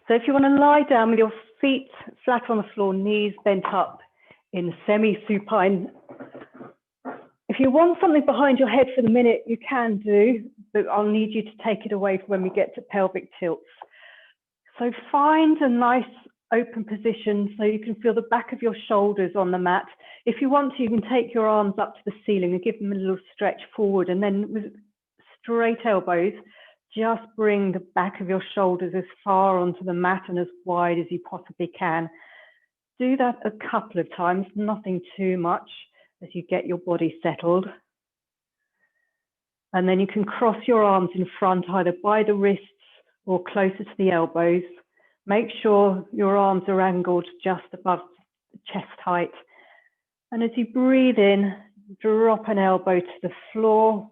So if you want to lie down with your feet flat on the floor, knees bent up in semi-supine. If you want something behind your head for the minute, you can do, but I'll need you to take it away when we get to pelvic tilts. So find a nice open position so you can feel the back of your shoulders on the mat. If you want to, you can take your arms up to the ceiling and give them a little stretch forward, and then with straight elbows, just bring the back of your shoulders as far onto the mat and as wide as you possibly can. Do that a couple of times, nothing too much, as you get your body settled. And then you can cross your arms in front, either by the wrists or closer to the elbows. Make sure your arms are angled just above chest height. And as you breathe in, drop an elbow to the floor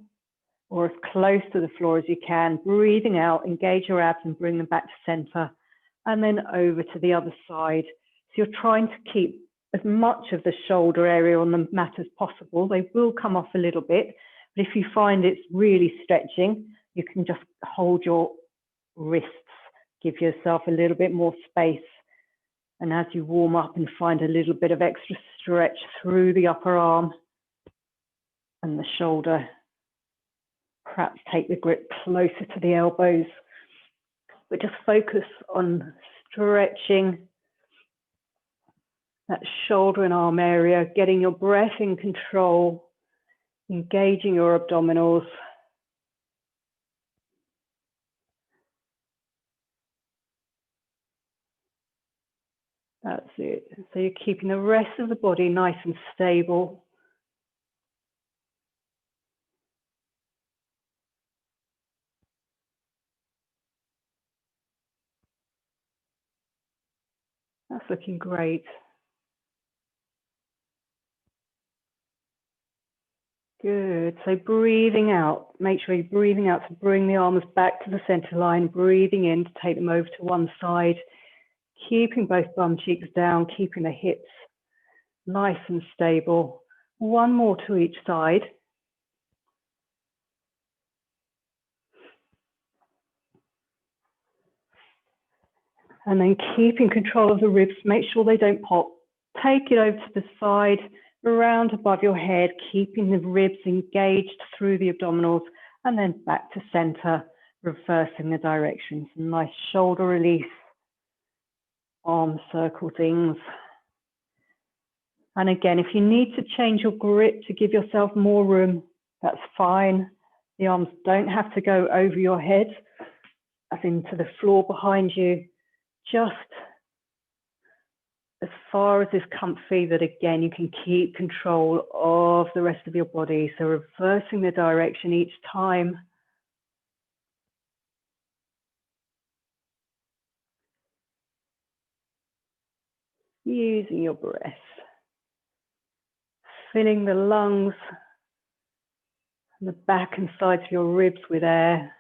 or as close to the floor as you can. Breathing out, engage your abs and bring them back to center. And then over to the other side. So you're trying to keep as much of the shoulder area on the mat as possible. They will come off a little bit, but if you find it's really stretching, you can just hold your wrists, give yourself a little bit more space. And as you warm up and find a little bit of extra stretch through the upper arm and the shoulder, perhaps take the grip closer to the elbows, but just focus on stretching that shoulder and arm area, getting your breath in control, engaging your abdominals. That's it. So you're keeping the rest of the body nice and stable. That's looking great. Good. So breathing out, make sure you're breathing out to bring the arms back to the center line, breathing in to take them over to one side, keeping both bum cheeks down, keeping the hips nice and stable. One more to each side. And then keeping control of the ribs, make sure they don't pop. Take it over to the side, around above your head, keeping the ribs engaged through the abdominals, and then back to center, reversing the directions. Nice shoulder release, arm circle things. And again, if you need to change your grip to give yourself more room, that's fine. The arms don't have to go over your head, as into the floor behind you. Just as far as is comfy, that again, you can keep control of the rest of your body. So reversing the direction each time. Using your breath. Filling the lungs and the back and sides of your ribs with air.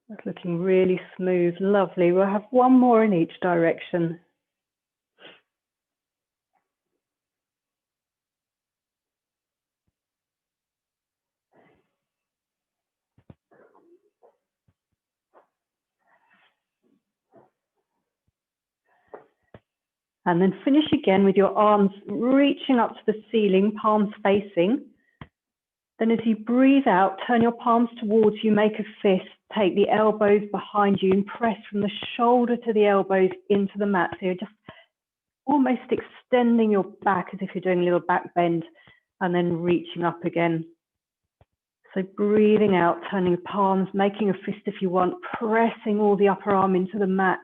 That's looking really smooth, lovely. We'll have one more in each direction. And then finish again with your arms reaching up to the ceiling, palms facing. Then as you breathe out, turn your palms towards you, make a fist, take the elbows behind you and press from the shoulder to the elbows into the mat. So you're just almost extending your back as if you're doing a little back bend and then reaching up again. So breathing out, turning the palms, making a fist if you want, pressing all the upper arm into the mat.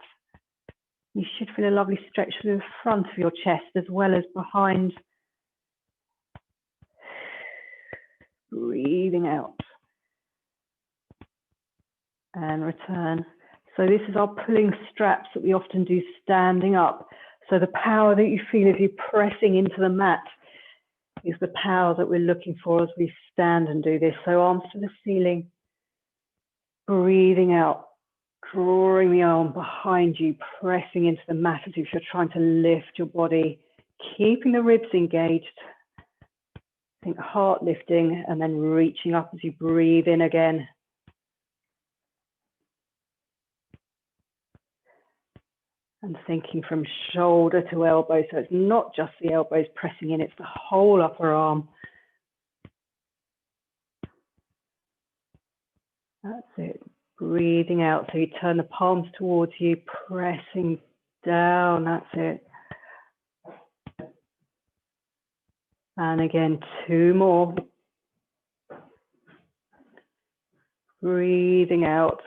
You should feel a lovely stretch through the front of your chest as well as behind. Breathing out. And return. So this is our pulling straps that we often do standing up. So the power that you feel as you're pressing into the mat is the power that we're looking for as we stand and do this. So arms to the ceiling. Breathing out. Drawing the arm behind you, pressing into the mat as if you're trying to lift your body, keeping the ribs engaged. Think heart lifting and then reaching up as you breathe in again. And thinking from shoulder to elbow, so it's not just the elbows pressing in, it's the whole upper arm. That's it. Breathing out, so you turn the palms towards you, pressing down, that's it. And again, 2 more. Breathing out.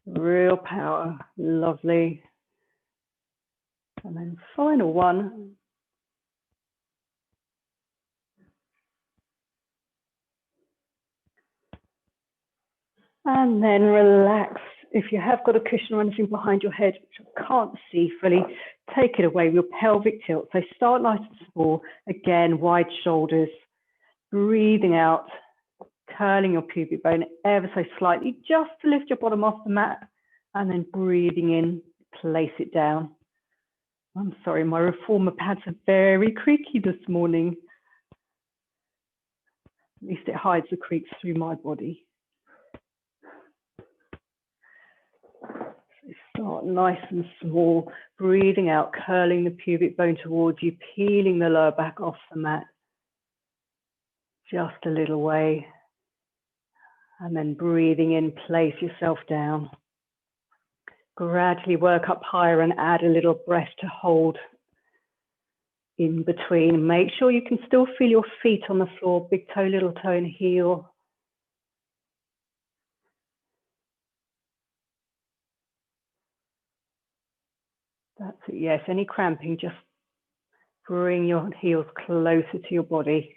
Real power, lovely. And then final one. And then relax. If you have got a cushion or anything behind your head, which I can't see fully, take it away with your pelvic tilt. So start nice and small. Again, wide shoulders. Breathing out, curling your pubic bone ever so slightly, just to lift your bottom off the mat. And then breathing in, place it down. I'm sorry, my reformer pads are very creaky this morning. At least it hides the creaks through my body. So start nice and small, breathing out, curling the pubic bone towards you, peeling the lower back off the mat. Just a little way. And then breathing in, place yourself down. Gradually work up higher and add a little breath to hold in between. Make sure you can still feel your feet on the floor, big toe, little toe and heel. That's it, yes, any cramping, just bring your heels closer to your body.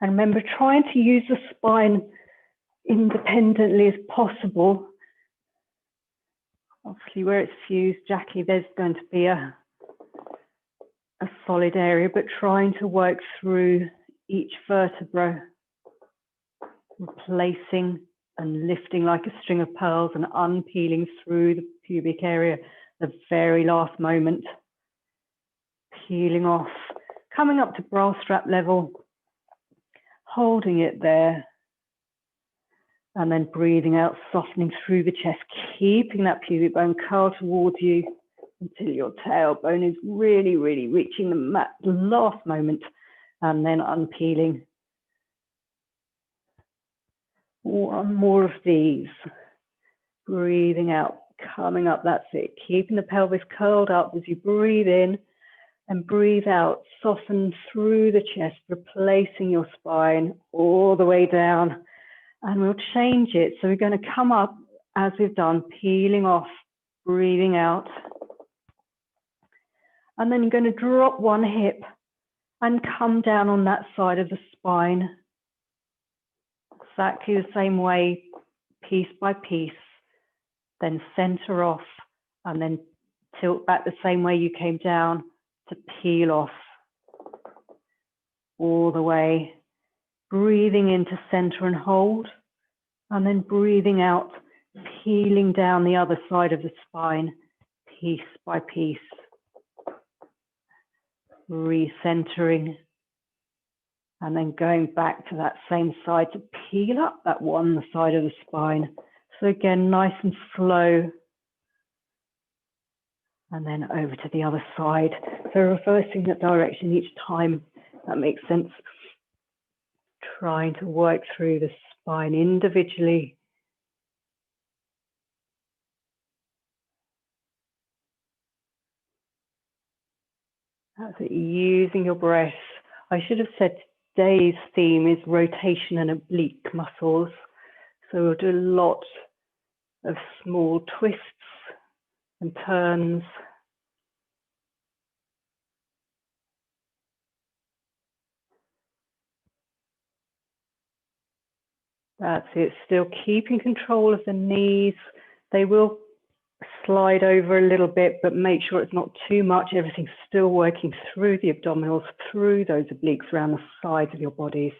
And remember, trying to use the spine independently as possible. Obviously, where it's fused, Jackie, there's going to be a solid area, but trying to work through each vertebra, replacing and lifting like a string of pearls and unpeeling through the pubic area, the very last moment. Peeling off, coming up to bra strap level, holding it there. And then breathing out, softening through the chest, keeping that pubic bone curled towards you until your tailbone is really, really reaching the mat, the last moment, and then unpeeling. One more of these. Breathing out, coming up, that's it. Keeping the pelvis curled up as you breathe in and breathe out, soften through the chest, replacing your spine all the way down. And we'll change it. So we're going to come up as we've done, peeling off, breathing out. And then you're going to drop one hip and come down on that side of the spine. Exactly the same way, piece by piece. Then center off and then tilt back the same way you came down to peel off all the way. Breathing into center and hold, and then breathing out, peeling down the other side of the spine, piece by piece. Recentering, and then going back to that same side to peel up that one side of the spine. So again, nice and slow. And then over to the other side. So reversing that direction each time, that makes sense. Trying to work through the spine individually. That's it, using your breath. I should have said today's theme is rotation and oblique muscles. So we'll do a lot of small twists and turns. That's it, still keeping control of the knees. They will slide over a little bit, but make sure it's not too much. Everything's still working through the abdominals, through those obliques around the sides of your bodies.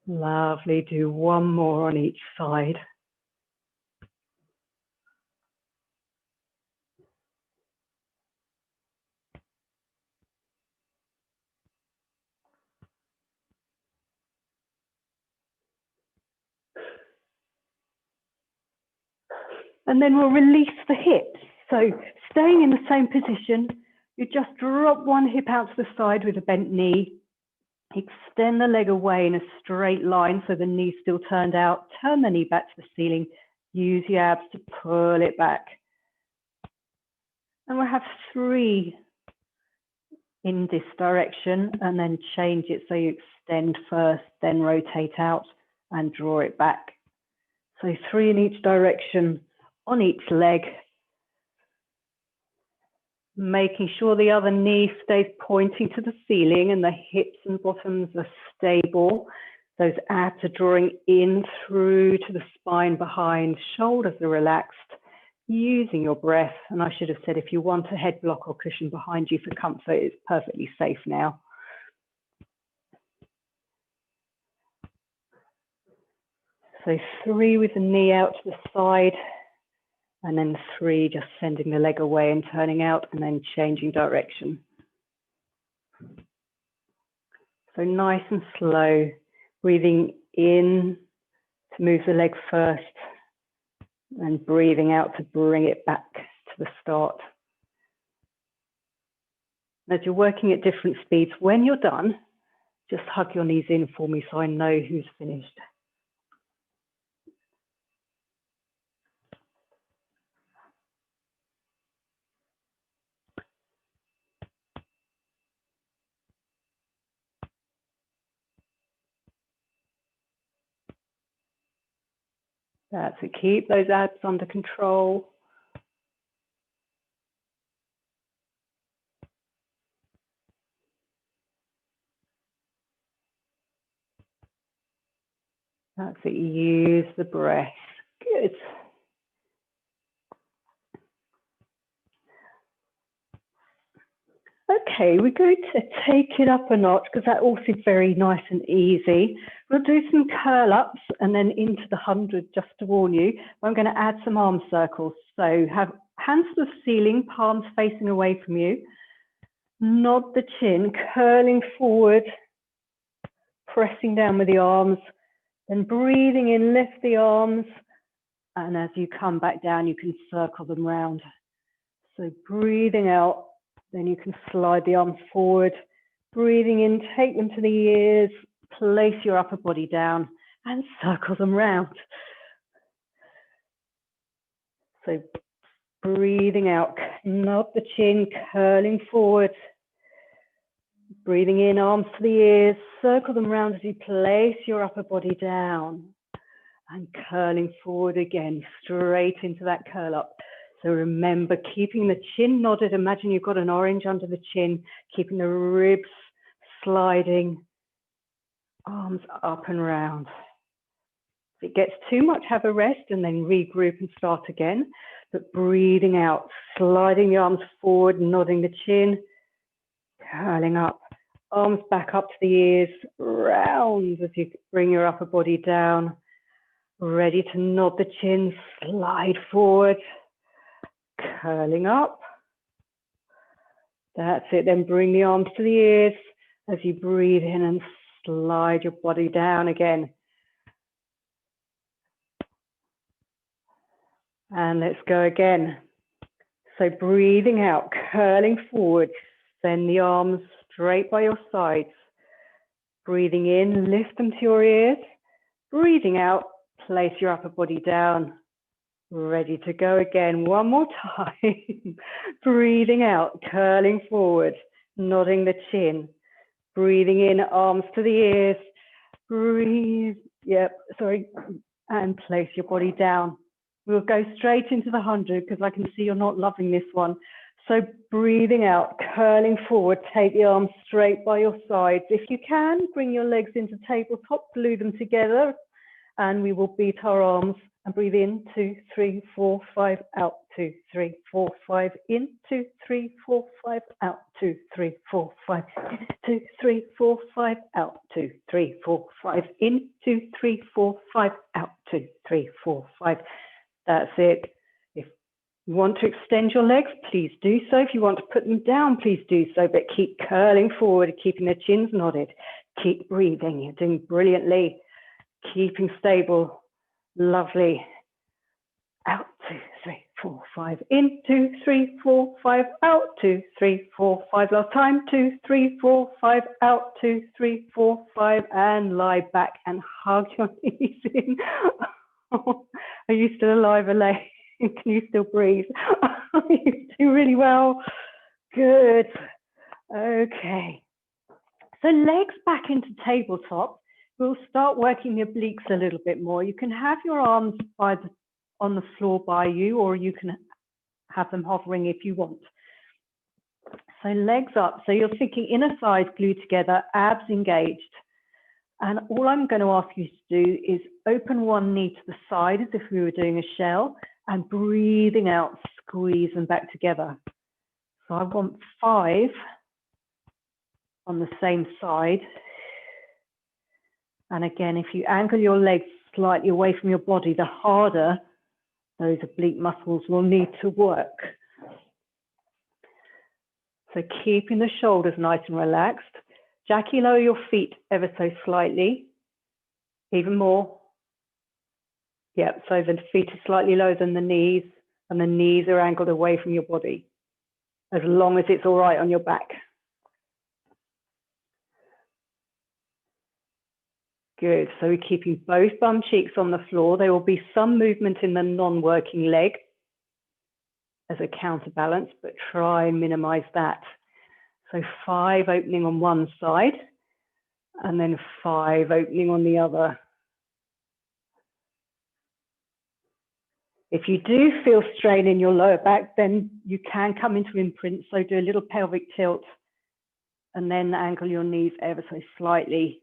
Lovely, do one more on each side. And then we'll release the hips. So staying in the same position, you just drop one hip out to the side with a bent knee. Extend the leg away in a straight line so the knee's still turned out. Turn the knee back to the ceiling. Use your abs to pull it back. And we'll have 3 in this direction and then change it so you extend first, then rotate out and draw it back. So 3 in each direction on each leg. Making sure the other knee stays pointing to the ceiling and the hips and bottoms are stable. Those abs are drawing in through to the spine behind, shoulders are relaxed, using your breath. And I should have said, if you want a head block or cushion behind you for comfort, it's perfectly safe now. So 3 with the knee out to the side, and then 3 just sending the leg away and turning out and then changing direction. So nice and slow, breathing in to move the leg first and breathing out to bring it back to the start. As you're working at different speeds, when you're done, just hug your knees in for me so I know who's finished. That's it. Keep those abs under control. That's it. Use the breath. Good. Okay, we're going to take it up a notch because that also is very nice and easy. We'll do some curl ups and then into the 100 just to warn you. I'm going to add some arm circles. So have hands to the ceiling, palms facing away from you. Nod the chin, curling forward, pressing down with the arms, then breathing in, lift the arms. And as you come back down, you can circle them round. So breathing out. Then you can slide the arms forward, breathing in, take them to the ears, place your upper body down and circle them round. So breathing out, nod the chin, curling forward, breathing in, arms to the ears, circle them round as you place your upper body down and curling forward again, straight into that curl up. So remember, keeping the chin nodded. Imagine you've got an orange under the chin, keeping the ribs sliding, arms up and round. If it gets too much, have a rest and then regroup and start again. But breathing out, sliding the arms forward, nodding the chin, curling up, arms back up to the ears, round as you bring your upper body down. Ready to nod the chin, slide forward. Curling up. That's it. Then bring the arms to the ears as you breathe in and slide your body down again. And let's go again. So breathing out, curling forward, send the arms straight by your sides. Breathing in, lift them to your ears. Breathing out, place your upper body down. Ready to go again, one more time. Breathing out, curling forward, nodding the chin. Breathing in, arms to the ears. Breathe, and place your body down. We'll go straight into the 100 because I can see you're not loving this one. So breathing out, curling forward, take the arms straight by your sides. If you can, bring your legs into tabletop, glue them together, and we will beat our arms. And breathe in, 2, 3, 4, 5, out, 2, 3, 4, 5, in, 2, 3, 4, 5, out, 2, 3, 4, 5, 2, 3, 4, 5, out, 2, 3, 4, 5, in, 2, 3, 4, 5, out, 2, 3, 4, 5. That's it. If you want to extend your legs, please do so. If you want to put them down, please do so, but keep curling forward, keeping the chins nodded. Keep breathing, you're doing brilliantly. Keeping stable. Lovely. Out. 2, 3, 4, 5. In, 2, 3, 4, 5. Out, 2, 3, 4, 5. Last time, 2, 3, 4, 5. Out, 2, 3, 4, 5. And lie back and hug your knees in. Are you still alive, Elaine? Can you still breathe? You do really well. Good. Okay. So legs back into tabletop. We'll start working the obliques a little bit more. You can have your arms on the floor by you, or you can have them hovering if you want. So legs up. So you're thinking inner thighs glued together, abs engaged. And all I'm going to ask you to do is open one knee to the side as if we were doing a shell, and breathing out, squeeze them back together. So I want 5 on the same side. And again, if you angle your legs slightly away from your body, the harder those oblique muscles will need to work. So keeping the shoulders nice and relaxed. Jackie, lower your feet ever so slightly. Even more. Yep, so the feet are slightly lower than the knees, and the knees are angled away from your body, as long as it's all right on your back. Good, so we're keeping both bum cheeks on the floor. There will be some movement in the non-working leg as a counterbalance, but try and minimize that. So 5 opening on one side, and then 5 opening on the other. If you do feel strain in your lower back, then you can come into imprint. So do a little pelvic tilt and then angle your knees ever so slightly,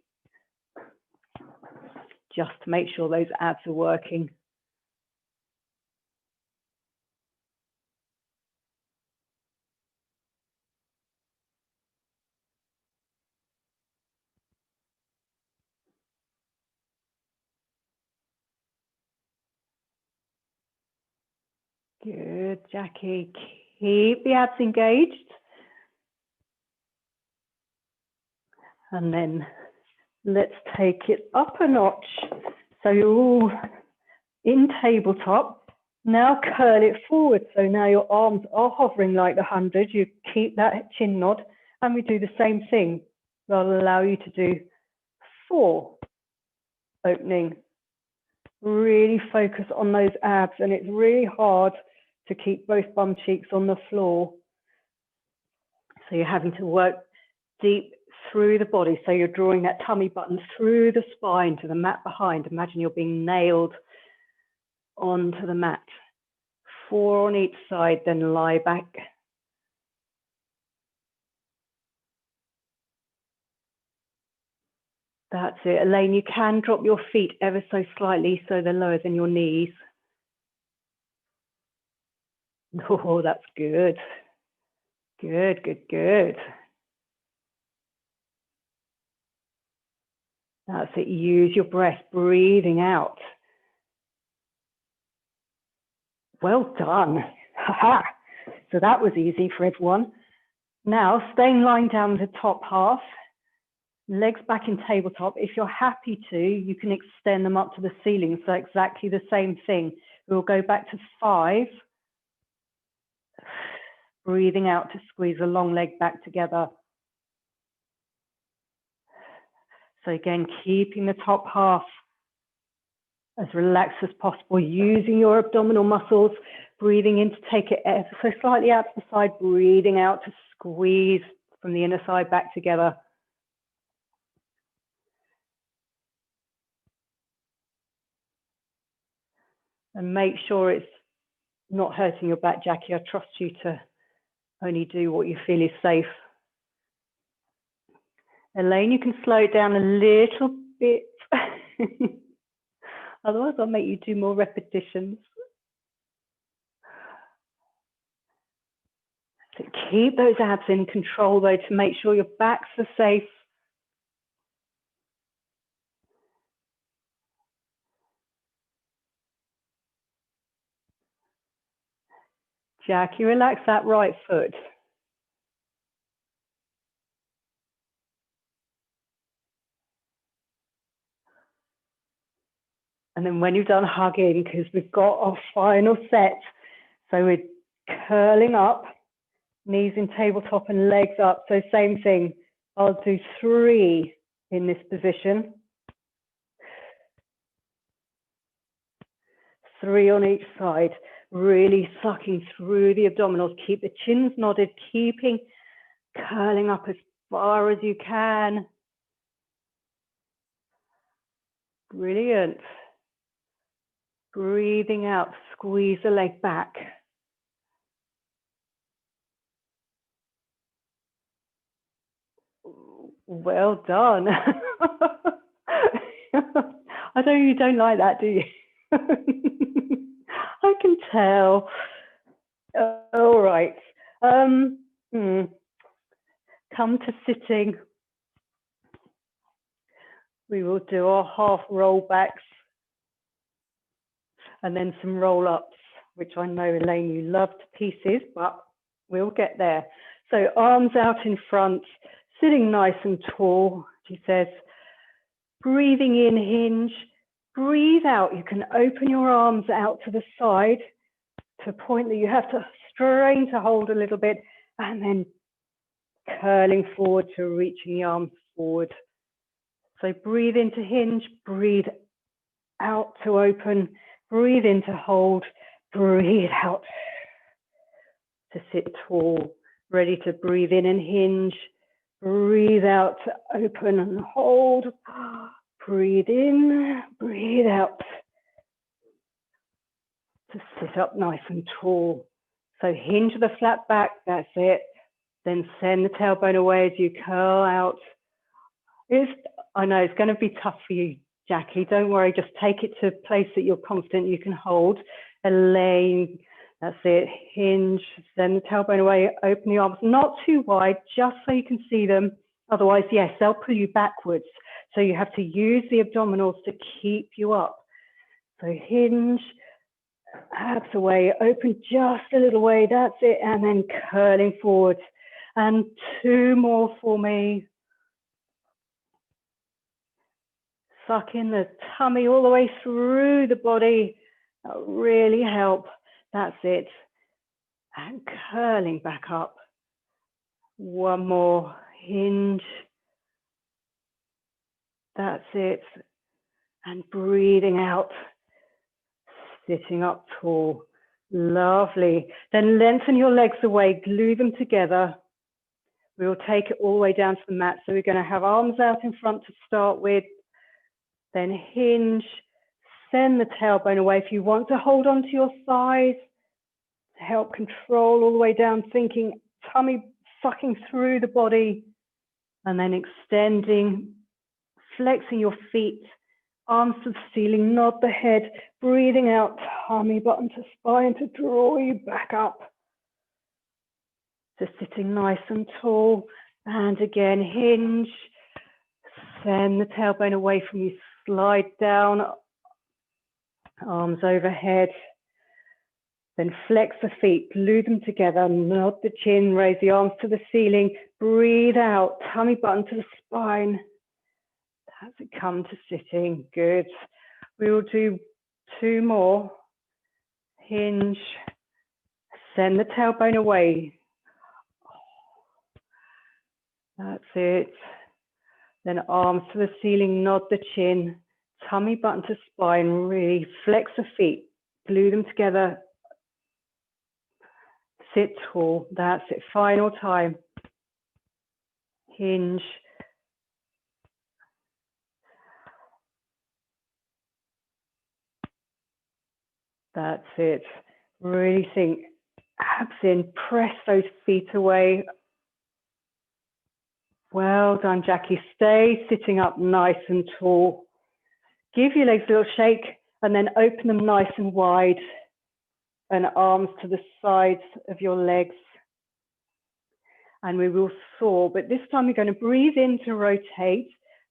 just to make sure those abs are working. Good, Jackie. Keep the abs engaged. And then let's take it up a notch. So you're all in tabletop. Now curl it forward. So now your arms are hovering like the 100. You keep that chin nod. And we do the same thing. That'll allow you to do 4 opening. Really focus on those abs. And it's really hard to keep both bum cheeks on the floor. So you're having to work deep through the body. So you're drawing that tummy button through the spine to the mat behind. Imagine you're being nailed onto the mat. 4 on each side, then lie back. That's it. Elaine, you can drop your feet ever so slightly so they're lower than your knees. Oh, that's good. Good, good, good. That's it. Use your breath, breathing out. Well done. Ha-ha. So that was easy for everyone. Now, staying lying down the top half, legs back in tabletop. If you're happy to, you can extend them up to the ceiling. So exactly the same thing. We'll go back to 5. Breathing out to squeeze the long leg back together. So again, keeping the top half as relaxed as possible, using your abdominal muscles, breathing in to take it ever so slightly out to the side, breathing out to squeeze from the inner side back together. And make sure it's not hurting your back, Jackie. I trust you to only do what you feel is safe. Elaine, you can slow it down a little bit. Otherwise, I'll make you do more repetitions. So keep those abs in control, though, to make sure your backs are safe. Jackie, relax that right foot. And then when you've done hugging, because we've got our final set, so we're curling up, knees in tabletop and legs up. So same thing, I'll do 3 in this position. 3 on each side, really sucking through the abdominals. Keep the chins nodded, keeping curling up as far as you can. Brilliant. Breathing out, squeeze the leg back. Well done. I know you don't like that, do you? I can tell. All right. Come to sitting. We will do our half roll backs and then some roll ups, which I know, Elaine, you love to pieces, but we'll get there. So arms out in front, sitting nice and tall, she says. Breathing in, hinge. Breathe out. You can open your arms out to the side to a point that you have to strain to hold a little bit, and then curling forward to reaching the arms forward. So breathe into hinge, breathe out to open, breathe in to hold, breathe out to sit tall, ready to breathe in and hinge, breathe out to open and hold, breathe in, breathe out to sit up nice and tall. So hinge the flat back, that's it. Then send the tailbone away as you curl out. I know it's going to be tough for you, Jackie. Don't worry, just take it to a place that you're confident you can hold. Elaine, that's it. Hinge, send the tailbone away, open the arms, not too wide, just so you can see them. Otherwise, yes, they'll pull you backwards. So you have to use the abdominals to keep you up. So hinge, abs away, open just a little way, that's it, and then curling forward. And 2 more for me. Suck in the tummy all the way through the body. That'll really help. That's it. And curling back up. 1 more. Hinge. That's it. And breathing out. Sitting up tall. Lovely. Then lengthen your legs away. Glue them together. We will take it all the way down to the mat. So we're going to have arms out in front to start with. Then hinge, send the tailbone away. If you want to hold on to your thighs, to help control all the way down, thinking tummy sucking through the body, and then extending, flexing your feet, arms to the ceiling, nod the head, breathing out, tummy button to spine to draw you back up. Just sitting nice and tall. And again, hinge, send the tailbone away from you. Slide down, arms overhead, then flex the feet, glue them together, nod the chin, raise the arms to the ceiling, breathe out, tummy button to the spine. As it come to sitting, good. We will do 2 more. Hinge, send the tailbone away. That's it. Then arms to the ceiling, nod the chin, tummy button to spine, really flex the feet, glue them together, sit tall, that's it, final time. Hinge. That's it, really think, abs in, press those feet away. Well done, Jackie. Stay sitting up nice and tall. Give your legs a little shake and then open them nice and wide. And arms to the sides of your legs. And we will soar, but this time we're going to breathe in to rotate.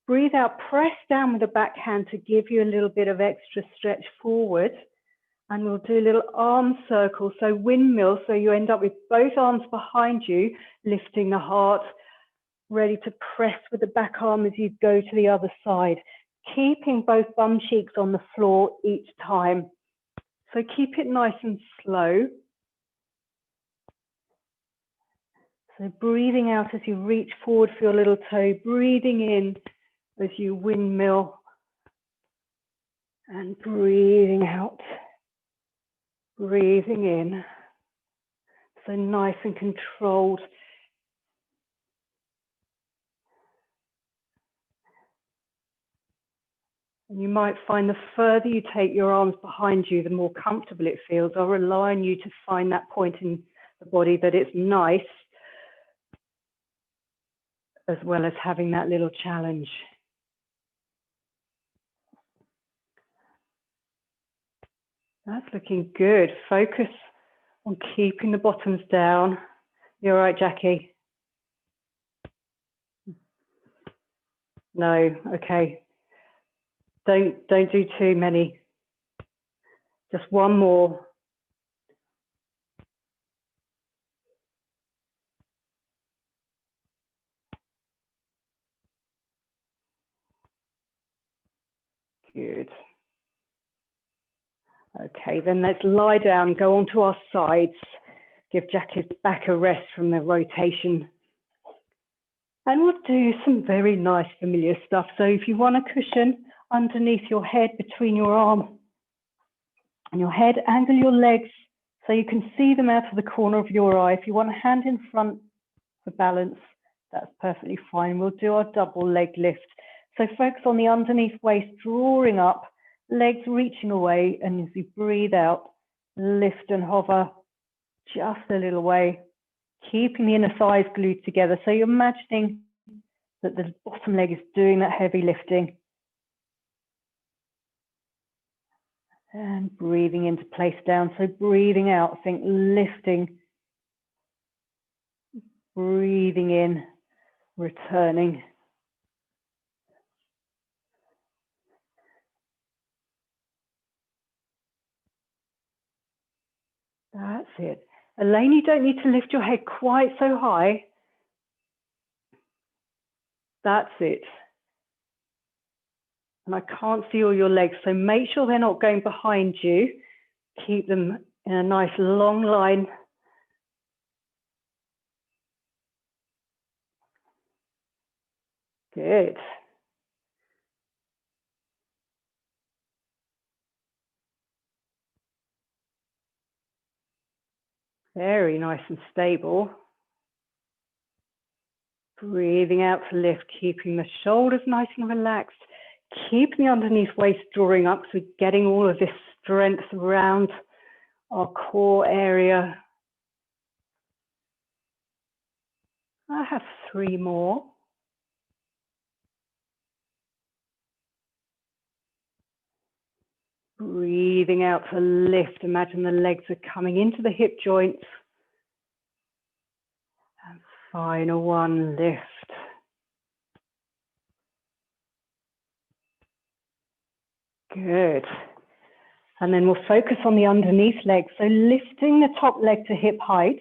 Breathe out, press down with the back hand to give you a little bit of extra stretch forward. And we'll do a little arm circle, so windmill, so you end up with both arms behind you, lifting the heart, ready to press with the back arm as you go to the other side. keeping both bum cheeks on the floor each time. So keep it nice and slow. So breathing out as you reach forward for your little toe, breathing in as you windmill, and breathing out, breathing in. So nice and controlled. And you might find the further you take your arms behind you, the more comfortable it feels. I'll rely on you to find that point in the body that it's nice, as well as having that little challenge. That's looking good. Focus on keeping the bottoms down. You all right, Jackie? No, okay. Don't do too many. Just one more. Good. Okay, then let's lie down, go onto our sides. Give Jackie's back a rest from the rotation. And we'll do some very nice familiar stuff. So if you want a cushion underneath your head, between your arm and your head, angle your legs so you can see them out of the corner of your eye. If you want a hand in front for balance, that's perfectly fine. We'll do our double leg lift. So focus on the underneath waist, drawing up, legs reaching away, and as you breathe out, lift and hover just a little way, keeping the inner thighs glued together. So you're imagining that the bottom leg is doing that heavy lifting. And breathing into place down. So breathing out, think lifting, breathing in, returning. That's it. Elaine, you don't need to lift your head quite so high. That's it. And I can't see all your legs, so make sure they're not going behind you. Keep them in a nice long line. Good. Very nice and stable. Breathing out to lift, keeping the shoulders nice and relaxed. Keeping the underneath waist drawing up, so we're getting all of this strength around our core area. I have 3 more. Breathing out to lift. Imagine the legs are coming into the hip joints. And final one, lift. Good. And then we'll focus on the underneath leg. So lifting the top leg to hip height,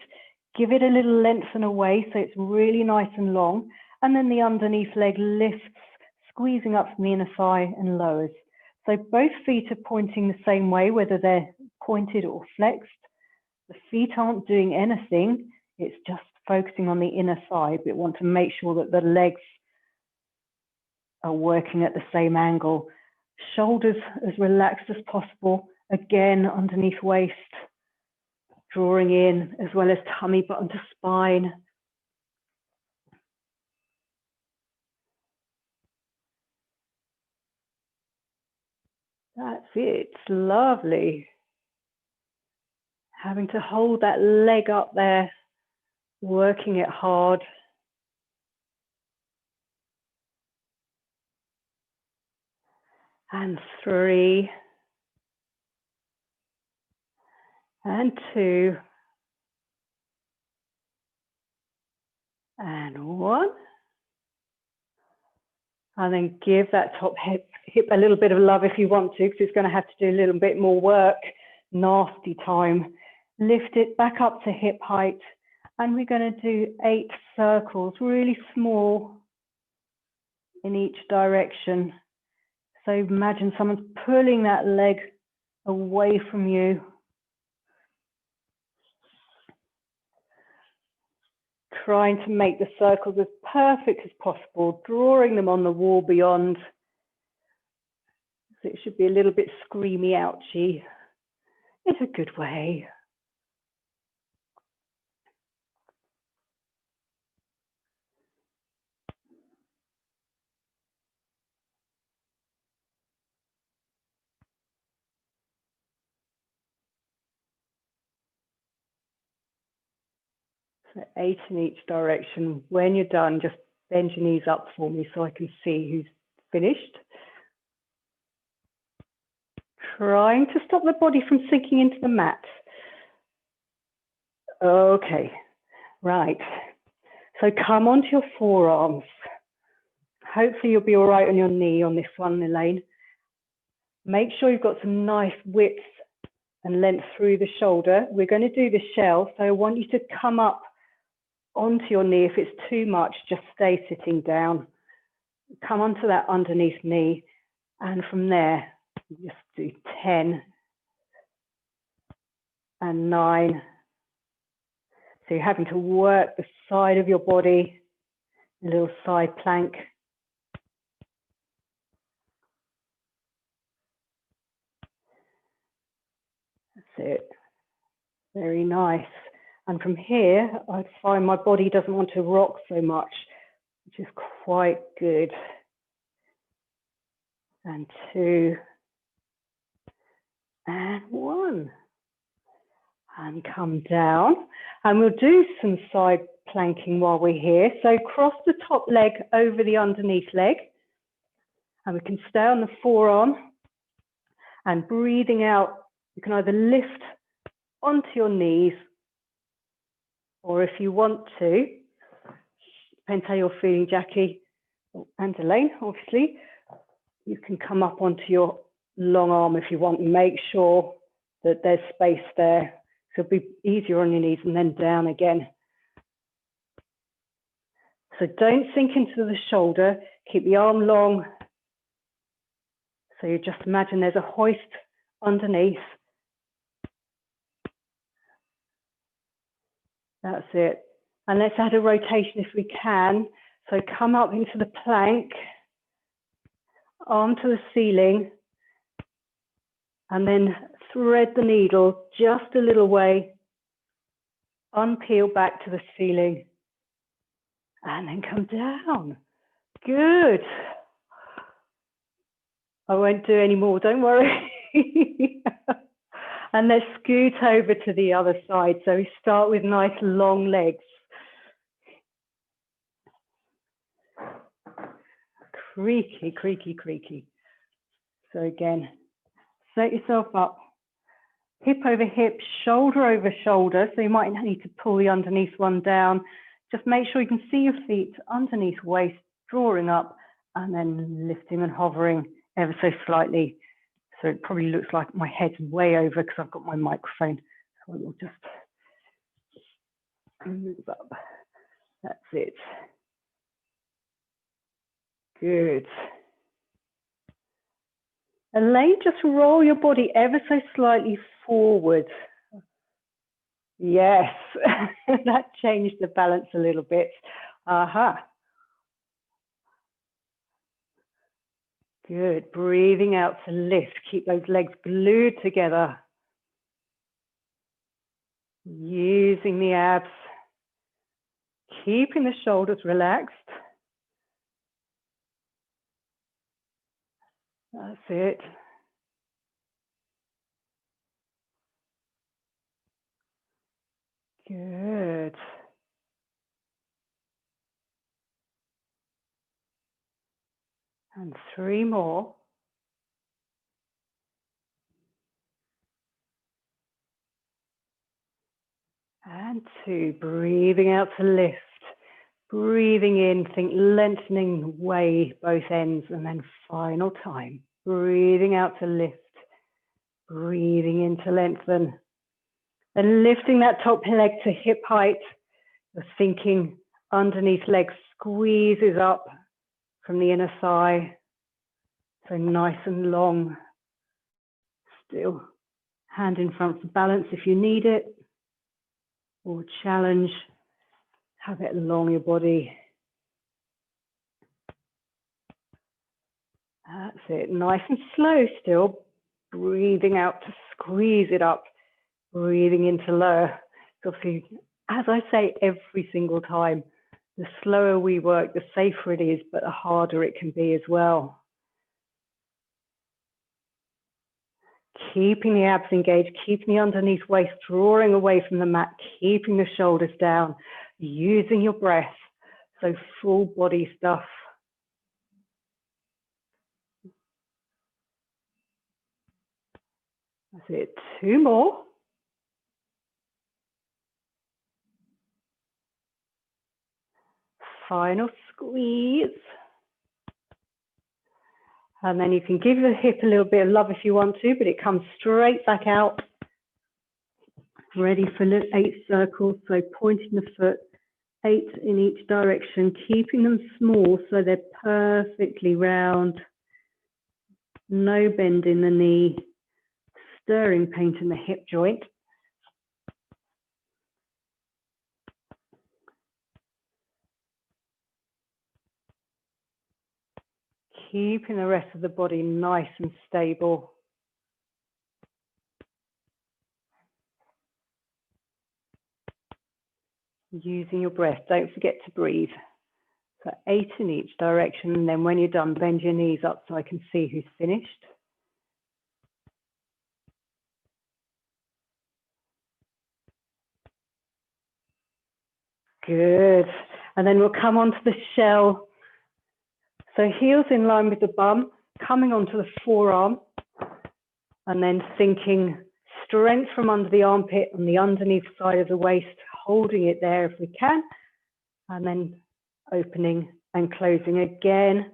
give it a little lengthen away so it's really nice and long. And then the underneath leg lifts, squeezing up from the inner thigh and lowers. So both feet are pointing the same way, whether they're pointed or flexed. The feet aren't doing anything. It's just focusing on the inner thigh, but we want to make sure that the legs are working at the same angle. Shoulders as relaxed as possible. Again, underneath waist, drawing in, as well as tummy button to spine. That's it, lovely. Having to hold that leg up there, working it hard. And 3. And 2. And 1. And then give that top hip a little bit of love if you want to, because it's going to have to do a little bit more work. Nasty time. Lift it back up to hip height. And we're going to do 8 circles, really small in each direction. So imagine someone's pulling that leg away from you. Trying to make the circles as perfect as possible, drawing them on the wall beyond. So it should be a little bit screamy, ouchy. It's a good way. So 8 in each direction. When you're done, just bend your knees up for me so I can see who's finished. Trying to stop the body from sinking into the mat. Okay, right. So come onto your forearms. Hopefully you'll be all right on your knee on this one, Elaine. Make sure you've got some nice width and length through the shoulder. We're going to do the shell, so I want you to come up onto your knee. If it's too much, just stay sitting down. Come onto that underneath knee, and from there, just do 10 and 9. So you're having to work the side of your body, a little side plank. That's it. Very nice. And from here, I find my body doesn't want to rock so much, which is quite good. And 2 and 1. And come down. And we'll do some side planking while we're here. So cross the top leg over the underneath leg. And we can stay on the forearm. And breathing out, you can either lift onto your knees, or if you want to, depends how you're feeling, Jackie and Elaine, obviously, you can come up onto your long arm if you want, and make sure that there's space there. So it'll be easier on your knees, and then down again. So don't sink into the shoulder, keep the arm long. So you just imagine there's a hoist underneath. That's it. And let's add a rotation if we can. So come up into the plank, arm to the ceiling, and then thread the needle just a little way, unpeel back to the ceiling, and then come down. Good. I won't do any more, don't worry. And let's scoot over to the other side. So we start with nice long legs. Creaky, creaky, creaky. So again, set yourself up, hip over hip, shoulder over shoulder. So you might need to pull the underneath one down. Just make sure you can see your feet underneath waist, drawing up, and then lifting and hovering ever so slightly. So it probably looks like my head's way over because I've got my microphone. So we'll just move up. That's it. Good. Elaine, just roll your body ever so slightly forward. Yes, that changed the balance a little bit. Aha. Good. Breathing out to lift. Keep those legs glued together. Using the abs. Keeping the shoulders relaxed. That's it. Good. And 3 more. And 2. Breathing out to lift. Breathing in, think lengthening way both ends, and then final time. Breathing out to lift. Breathing in to lengthen. And lifting that top leg to hip height. You're thinking underneath leg squeezes up from the inner thigh. So nice and long. Still, hand in front for balance if you need it, or challenge, have it along your body. That's it, nice and slow still, breathing out to squeeze it up, breathing into lower. So obviously, as I say every single time, the slower we work, the safer it is, but the harder it can be as well. Keeping the abs engaged, keeping the underneath waist drawing away from the mat, keeping the shoulders down, using your breath. So full body stuff. That's it. 2 more. Final squeeze. And then you can give the hip a little bit of love if you want to, but it comes straight back out. Ready for 8 circles, so pointing the foot, 8 in each direction, keeping them small so they're perfectly round. No bend in the knee, stirring pain in the hip joint. Keeping the rest of the body nice and stable. Using your breath, don't forget to breathe. So 8 in each direction, and then when you're done, bend your knees up so I can see who's finished. Good. And then we'll come onto the shell. So heels in line with the bum, coming onto the forearm, and then sinking strength from under the armpit on the underneath side of the waist, holding it there if we can, and then opening and closing again,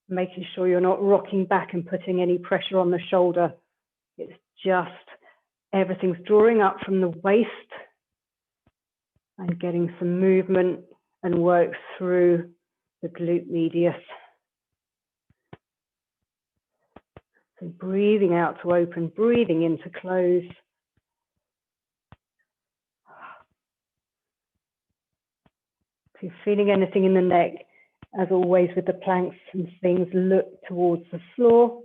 making sure you're not rocking back and putting any pressure on the shoulder. It's just everything's drawing up from the waist and getting some movement and work through the glute medius. So breathing out to open, breathing in to close. If you're feeling anything in the neck, as always with the planks and things, look towards the floor.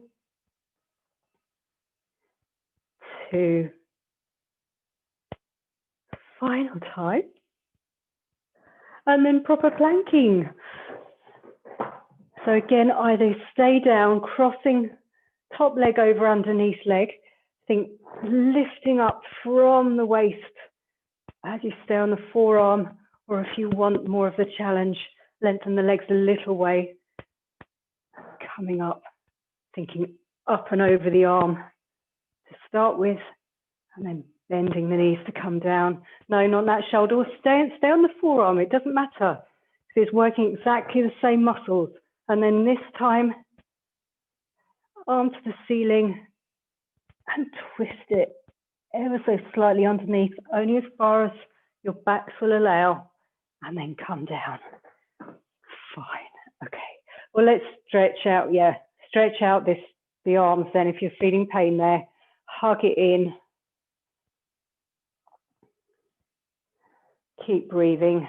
2. Final time. And then proper planking. So again, either stay down, crossing top leg over underneath leg. Think lifting up from the waist as you stay on the forearm, or if you want more of the challenge, lengthen the legs a little way. Coming up, thinking up and over the arm to start with, and then bending the knees to come down. No, not that shoulder. Or stay on the forearm. It doesn't matter. It's working exactly the same muscles. And then this time, arm to the ceiling and twist it ever so slightly underneath, only as far as your backs will allow, and then come down. Fine. Okay. Well, let's stretch out. Yeah, stretch out the arms then. If you're feeling pain there, hug it in. Keep breathing.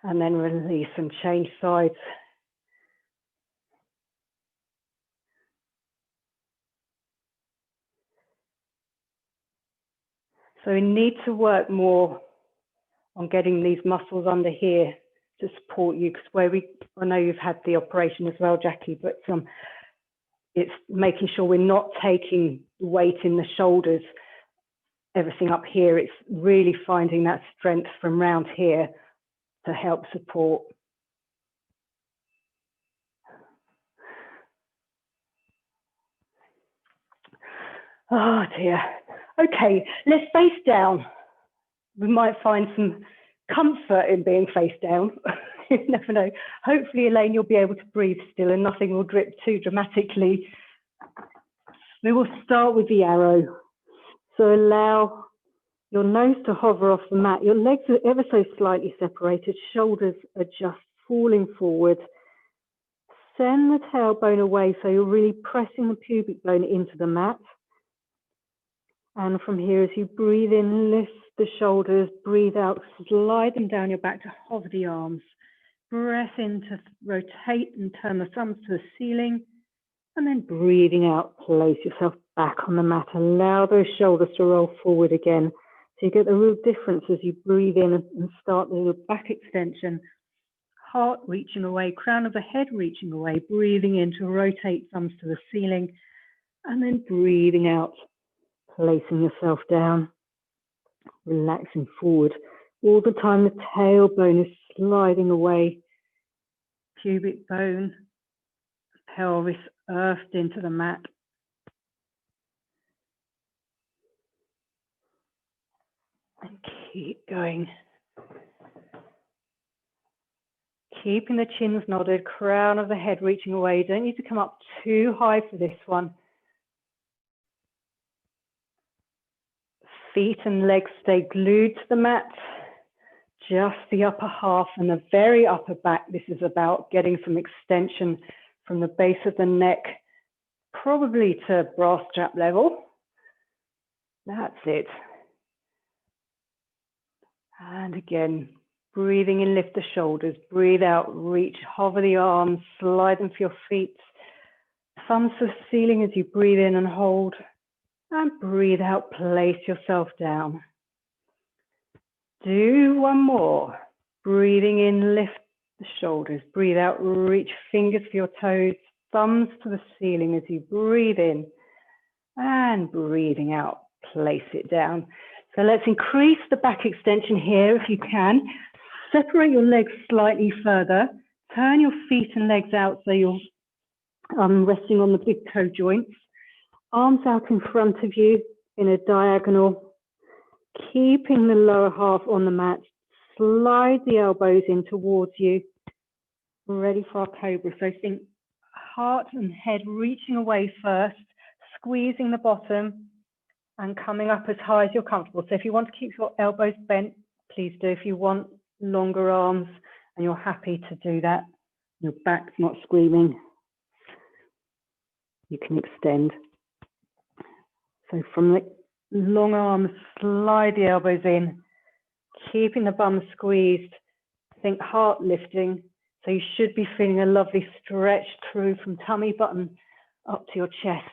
And then release and change sides. So we need to work more on getting these muscles under here to support you, because I know you've had the operation as well, Jackie, but it's making sure we're not taking weight in the shoulders, everything up here. It's really finding that strength from round here to help support. Oh dear. Okay, let's face down. We might find some comfort in being face down. You never know. Hopefully, Elaine, you'll be able to breathe still and nothing will drip too dramatically. We will start with the arrow. So allow your nose to hover off the mat. Your legs are ever so slightly separated. Shoulders are just falling forward. Send the tailbone away so you're really pressing the pubic bone into the mat. And from here, as you breathe in, lift the shoulders, breathe out, slide them down your back to hover the arms. Breath in to rotate and turn the thumbs to the ceiling. And then breathing out, place yourself back on the mat. Allow those shoulders to roll forward again. So you get the real difference as you breathe in and start the little back extension. Heart reaching away, crown of the head reaching away, breathing in to rotate thumbs to the ceiling. And then breathing out, placing yourself down, relaxing forward. All the time the tailbone is sliding away, pubic bone, pelvis earthed into the mat. And keep going. Keeping the chins nodded, crown of the head reaching away. You don't need to come up too high for this one. Feet and legs stay glued to the mat. Just the upper half and the very upper back. This is about getting some extension from the base of the neck, probably to bra strap level. That's it. And again, breathing in, lift the shoulders. Breathe out, reach, hover the arms, slide them for your feet. Thumbs to the ceiling as you breathe in and hold. And breathe out, place yourself down. Do one more. Breathing in, lift the shoulders. Breathe out, reach fingers for your toes, thumbs to the ceiling as you breathe in. And breathing out, place it down. So let's increase the back extension here if you can. Separate your legs slightly further. Turn your feet and legs out so you're resting on the big toe joints. Arms out in front of you in a diagonal. Keeping the lower half on the mat. Slide the elbows in towards you. Ready for our cobra. So think heart and head reaching away first, squeezing the bottom and coming up as high as you're comfortable. So if you want to keep your elbows bent, please do. If you want longer arms and you're happy to do that, your back's not screaming, you can extend. So from the long arms, slide the elbows in, keeping the bum squeezed. Think heart lifting. So you should be feeling a lovely stretch through from tummy button up to your chest.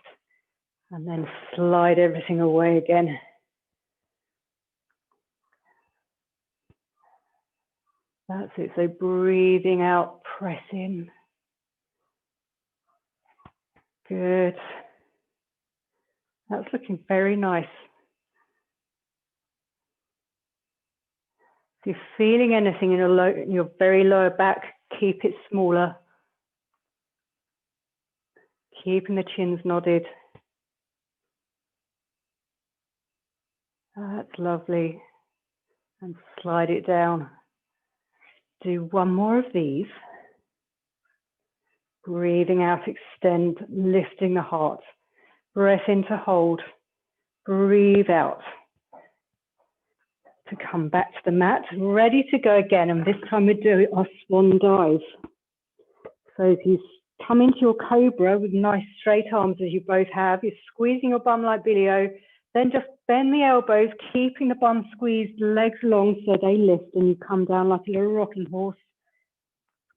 And then slide everything away again. That's it. So breathing out, press in. Good. That's looking very nice. If you're feeling anything in your very lower back, keep it smaller. Keeping the chins nodded. That's lovely. And slide it down. Do one more of these. Breathing out, extend, lifting the heart. Breath in to hold. Breathe out. To come back to the mat, ready to go again. And this time we do our swan dive. So if you come into your cobra with nice straight arms as you both have, you're squeezing your bum like Billy-O, then just bend the elbows, keeping the bum squeezed, legs long so they lift and you come down like a little rocking horse.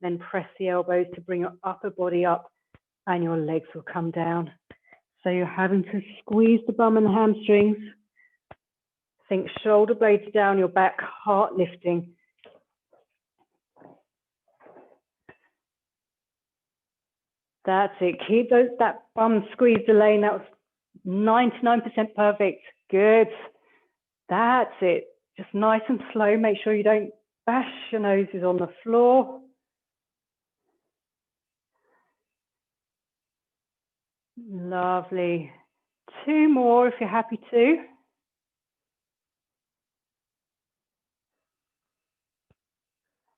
Then press the elbows to bring your upper body up and your legs will come down. So you're having to squeeze the bum and the hamstrings. Think shoulder blades down your back, heart lifting. That's it. Keep that bum squeezed, Elaine. That was 99% perfect. Good. That's it. Just nice and slow. Make sure you don't bash your noses on the floor. Lovely. Two more if you're happy to.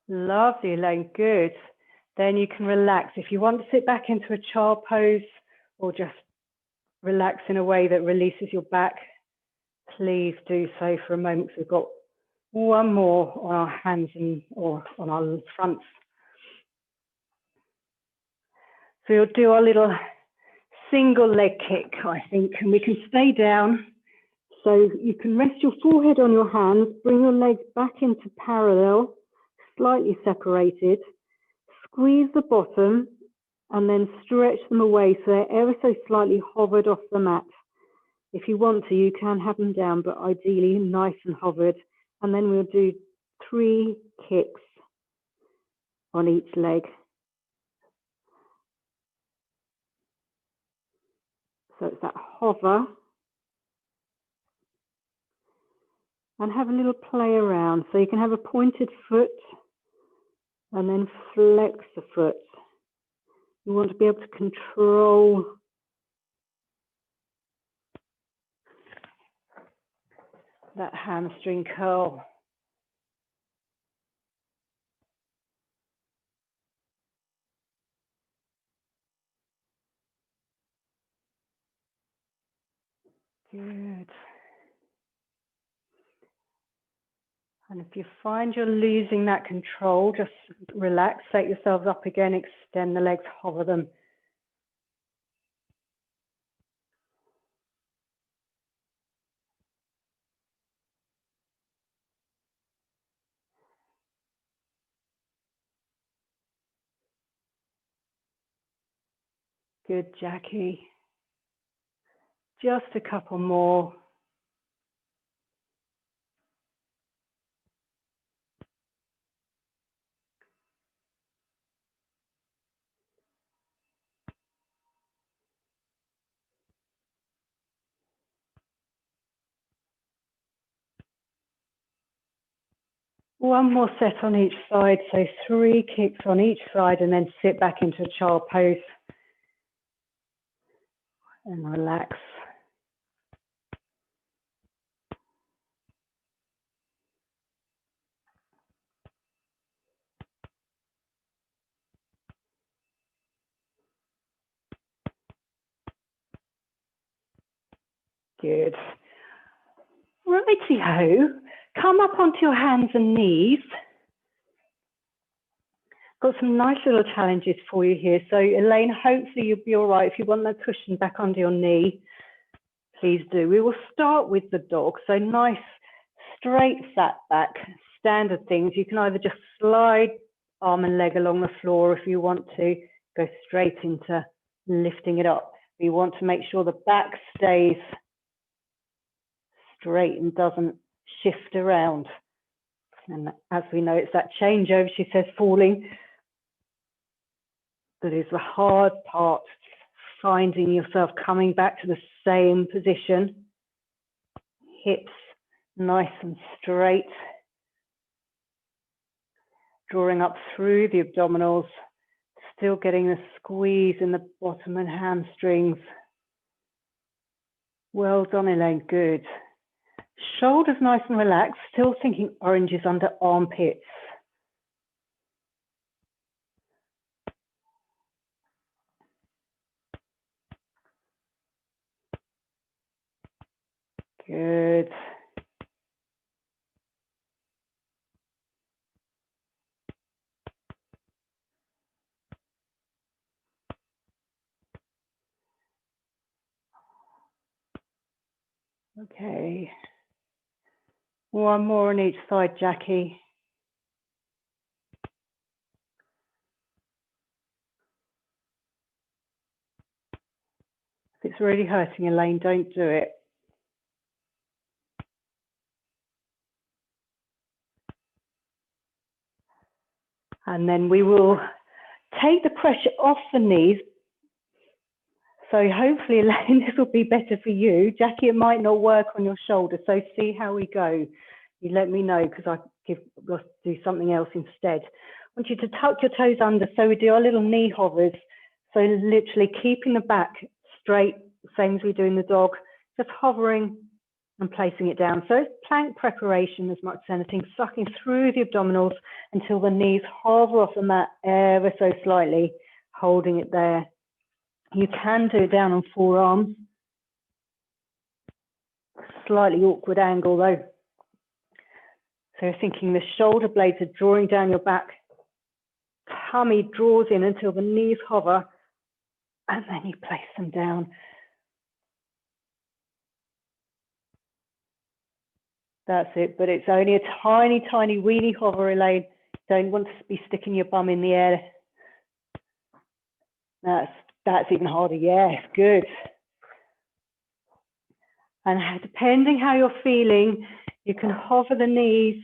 Lovely, Elaine. Good. Then you can relax. If you want to sit back into a child pose or just relax in a way that releases your back, please do so for a moment. We've got one more on our hands or on our fronts. So you'll do our little single leg kick, I think, and we can stay down. So you can rest your forehead on your hands, bring your legs back into parallel, slightly separated, squeeze the bottom, and then stretch them away so they're ever so slightly hovered off the mat. If you want to, you can have them down, but ideally nice and hovered. And then we'll do 3 kicks on each leg. So it's that hover. And have a little play around. So you can have a pointed foot and then flex the foot. You want to be able to control that hamstring curl. Good. And if you find you're losing that control, just relax, set yourselves up again, extend the legs, hover them. Good, Jackie. Just a couple more. One more set on each side, so 3 kicks on each side and then sit back into a child pose and relax. Good. Righty-ho, come up onto your hands and knees. Got some nice little challenges for you here. So Elaine, hopefully you'll be all right. If you want the cushion back under your knee, please do. We will start with the dog. So nice, straight flat back, standard things. You can either just slide arm and leg along the floor if you want to, go straight into lifting it up. You want to make sure the back stays straight and doesn't shift around. And as we know, it's that changeover, she says, falling, that is the hard part, finding yourself coming back to the same position. Hips nice and straight. Drawing up through the abdominals, still getting the squeeze in the bottom and hamstrings. Well done, Elaine, good. Shoulders nice and relaxed, still thinking oranges under armpits. Good. Okay. One more on each side, Jackie. If it's really hurting, Elaine, don't do it. And then we will take the pressure off the knees. So hopefully, Elaine, this will be better for you. Jackie, it might not work on your shoulder, so see how we go. You let me know, because I'll do something else instead. I want you to tuck your toes under, so we do our little knee hovers. So literally keeping the back straight, same as we do in the dog, just hovering and placing it down. So it's plank preparation as much as anything, sucking through the abdominals until the knees hover off the mat ever so slightly, holding it there. You can do it down on forearms. Slightly awkward angle though. So you're thinking the shoulder blades are drawing down your back. Tummy draws in until the knees hover, and then you place them down. That's it, but it's only a tiny, tiny, weeny hover, Elaine. Don't want to be sticking your bum in the air. That's even harder. Yes, good. And depending how you're feeling, you can hover the knees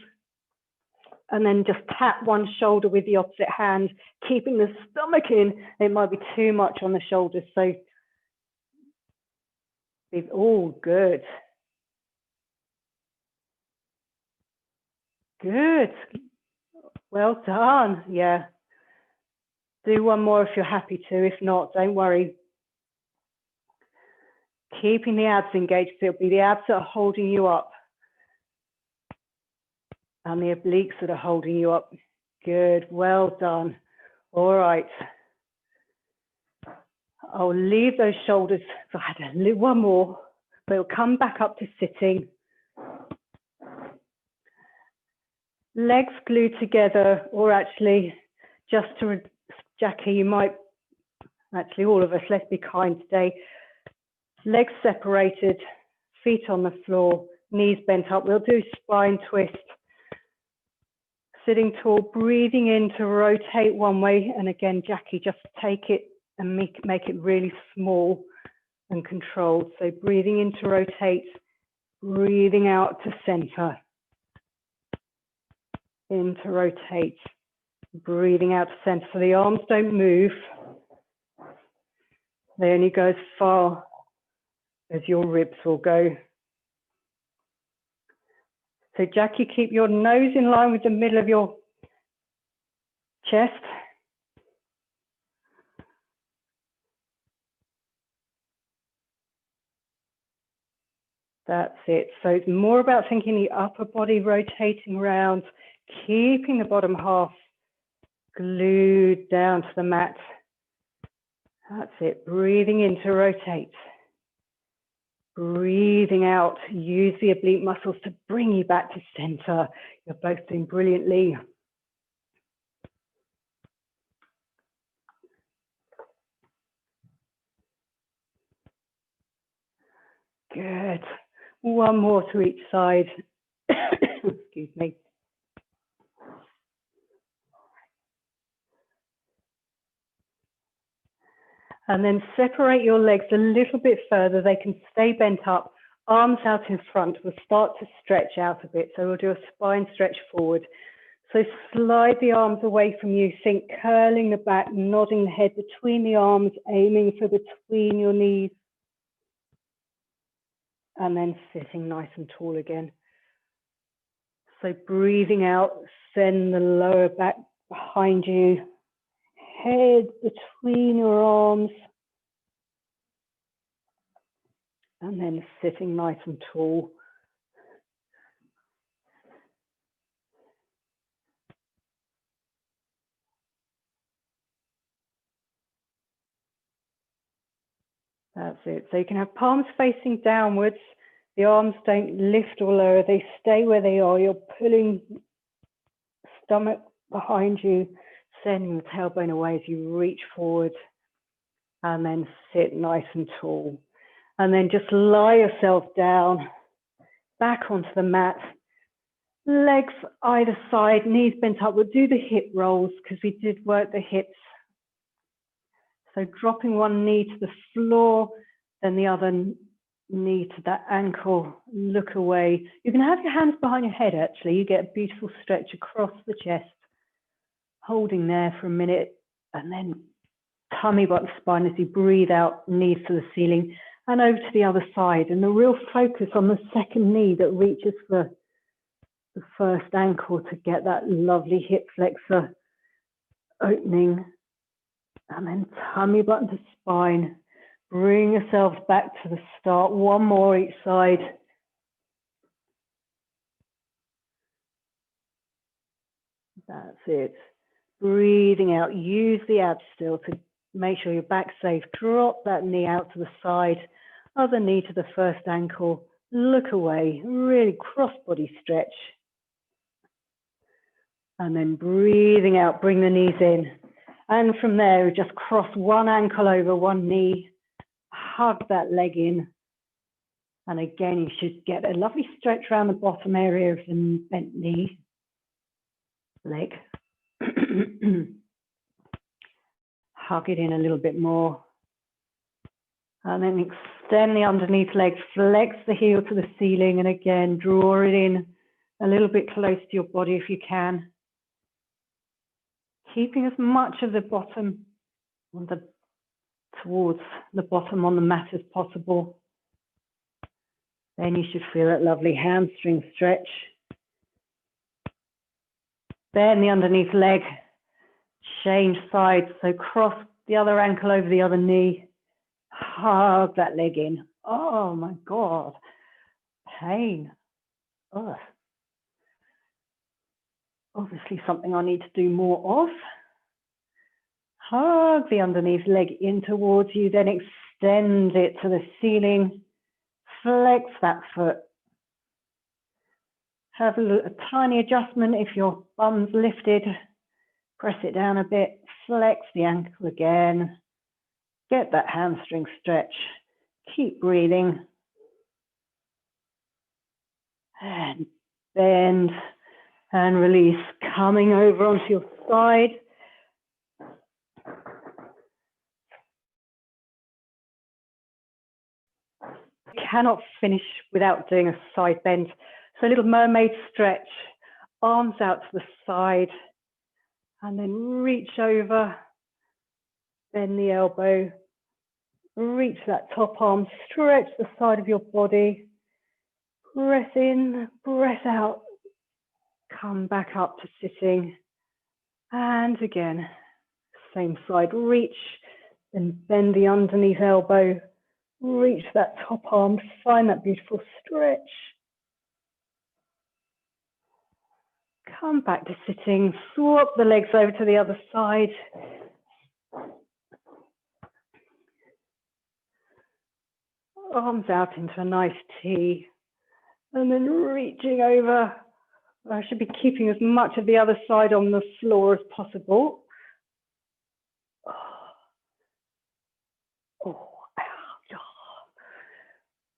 and then just tap one shoulder with the opposite hand, keeping the stomach in. It might be too much on the shoulders, so oh, good. Good. Well done. Yeah. Do one more if you're happy to. If not, don't worry. Keeping the abs engaged, because it'll be the abs that are holding you up and the obliques that are holding you up. Good. Well done. All right. I'll leave those shoulders. So I had one more, but it'll come back up to sitting. Legs glued together, or actually, just to, Jackie, you might, actually all of us, let's be kind today. Legs separated, feet on the floor, knees bent up. We'll do spine twist. Sitting tall, breathing in to rotate one way. And again, Jackie, just take it and make it really small and controlled. So breathing in to rotate, breathing out to center. In to rotate, breathing out to center. So the arms don't move. They only go as far as your ribs will go. So Jackie, keep your nose in line with the middle of your chest. That's it. So it's more about thinking the upper body rotating around, keeping the bottom half glued down to the mat. That's it. Breathing in to rotate. Breathing out. Use the oblique muscles to bring you back to center. You're both doing brilliantly. Good. One more to each side. Excuse me. And then separate your legs a little bit further. They can stay bent up. Arms out in front. We'll start to stretch out a bit. So we'll do a spine stretch forward. So slide the arms away from you. Think curling the back, nodding the head between the arms, aiming for between your knees. And then sitting nice and tall again. So breathing out, send the lower back behind you. Head between your arms. And then sitting nice and tall. That's it. So you can have palms facing downwards. The arms don't lift or lower. They stay where they are. You're pulling stomach behind you, sending the tailbone away as you reach forward. And then sit nice and tall. And then just lie yourself down, back onto the mat. Legs either side, knees bent up. We'll do the hip rolls because we did work the hips. So dropping one knee to the floor, then the other knee to that ankle, look away. You can have your hands behind your head actually. You get a beautiful stretch across the chest, holding there for a minute, and then tummy button spine as you breathe out, knees to the ceiling, and over to the other side. And the real focus on the second knee that reaches for the first ankle to get that lovely hip flexor opening. And then tummy button to spine. Bring yourselves back to the start. One more each side. That's it. Breathing out. Use the abs still to make sure your back's safe. Drop that knee out to the side. Other knee to the first ankle. Look away. Really cross body stretch. And then breathing out. Bring the knees in. And from there, just cross one ankle over one knee, hug that leg in. And again, you should get a lovely stretch around the bottom area of the bent knee, leg. Hug it in a little bit more. And then extend the underneath leg, flex the heel to the ceiling, and again, draw it in a little bit close to your body if you can. Keeping as much of the bottom towards the bottom on the mat as possible. Then you should feel that lovely hamstring stretch. Bend the underneath leg, change sides, so cross the other ankle over the other knee. Hug that leg in. Oh my God, pain. Ugh. Obviously something I need to do more of. Hug the underneath leg in towards you, then extend it to the ceiling. Flex that foot. Have a tiny adjustment if your bum's lifted. Press it down a bit. Flex the ankle again. Get that hamstring stretch. Keep breathing. And bend and release. Coming over onto your side. Cannot finish without doing a side bend. So a little mermaid stretch, arms out to the side, and then reach over, bend the elbow, reach that top arm, stretch the side of your body, breath in, breath out, come back up to sitting, and again, same side, reach, then bend the underneath elbow, reach that top arm, find that beautiful stretch. Come back to sitting, swap the legs over to the other side. Arms out into a nice T. And then reaching over. I should be keeping as much of the other side on the floor as possible. Oh,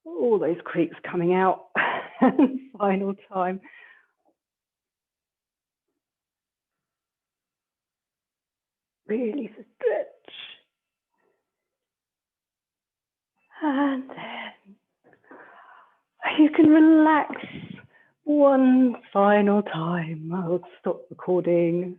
all those creaks coming out. Final time. Really stretch. And then you can relax one final time. I'll stop recording.